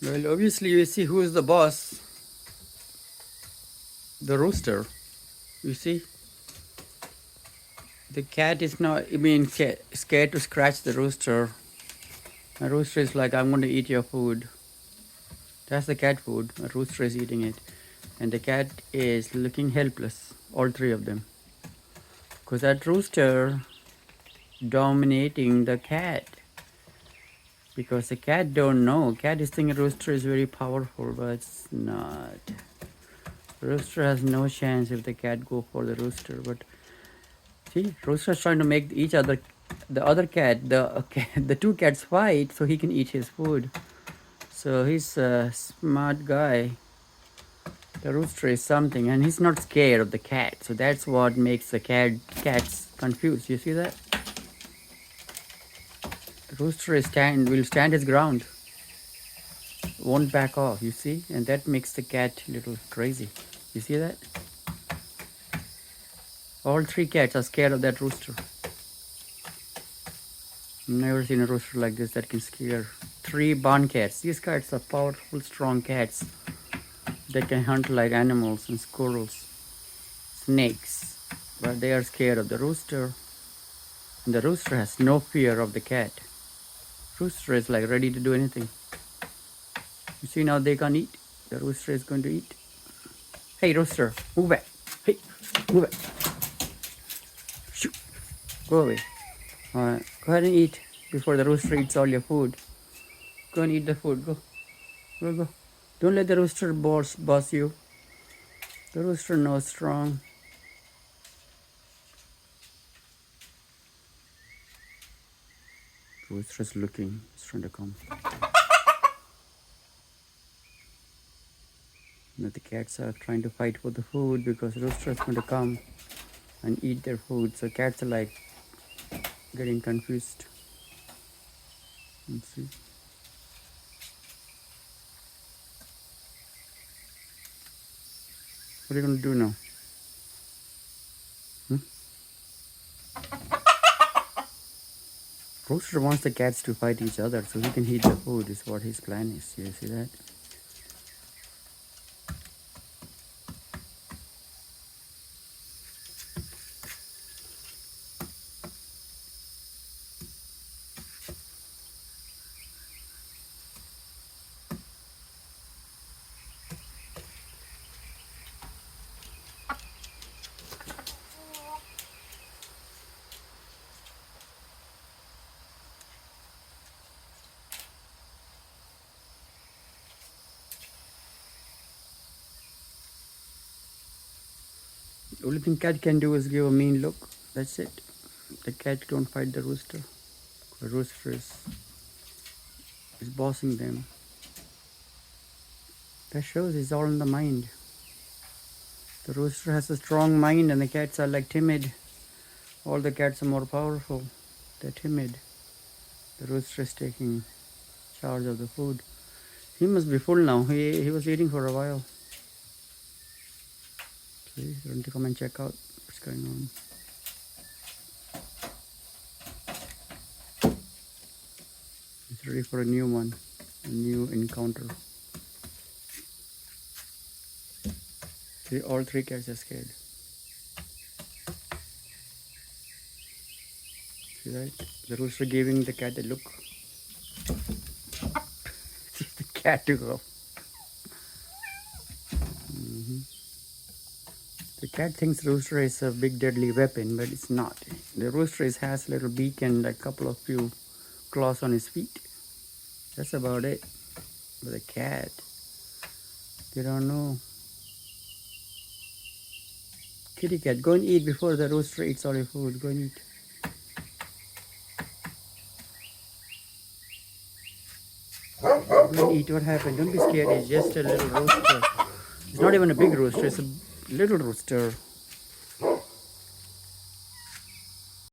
Well, obviously you see who's the boss. The rooster. You see? The cat is not, scared to scratch the rooster. The rooster is like, I'm going to eat your food. That's the cat food. A rooster is eating it. And the cat is looking helpless. All three of them. Because that rooster dominating the cat. Because the cat don't know. Cat is thinking rooster is very powerful, but it's not. Rooster has no chance if the cat go for the rooster. But see, rooster is trying to make the other cat, the two cats fight so he can eat his food. So he's a smart guy. The rooster is something, and he's not scared of the cat. So that's what makes the cats confused. You see that? The rooster will stand his ground, won't back off. You see, and that makes the cat a little crazy. You see that? All three cats are scared of that rooster. Never seen a rooster like this that can scare three barn cats. These cats are powerful, strong cats. They can hunt like animals and squirrels, snakes, but they are scared of the rooster. And the rooster has no fear of the cat. Rooster is like ready to do anything. You see now they can't eat. The rooster is going to eat. Hey rooster, move back. Hey, move back. Shoot. Go away. Alright, go ahead and eat before the rooster eats all your food. Go and eat the food. Go. Go. Don't let the rooster boss you. The rooster knows strong. The rooster is looking. He's trying to come. Now the cats are trying to fight for the food because the rooster is going to come and eat their food. So cats are like getting confused. Let's see. What are you going to do now? Rooster wants the cats to fight each other so he can eat the food is what his plan is. You see that? The only thing cat can do is give a mean look. That's it. The cat don't fight the rooster. The rooster is bossing them. That shows it's all in the mind. The rooster has a strong mind and the cats are like timid. All the cats are more powerful. They're timid. The rooster is taking charge of the food. He must be full now. He was eating for a while. Okay, going to come and check out what's going on. He's ready for a new one, a new encounter. See, all three cats are scared. See that? The rooster giving the cat a look. The cat took off. The cat thinks rooster is a big deadly weapon, but it's not. The rooster has a little beak and a couple of few claws on his feet. That's about it. But the cat, they don't know. Kitty cat, go and eat before the rooster eats all your food. Go and eat. Go and eat. What happened? Don't be scared. It's just a little rooster. It's not even a big rooster. It's a little rooster.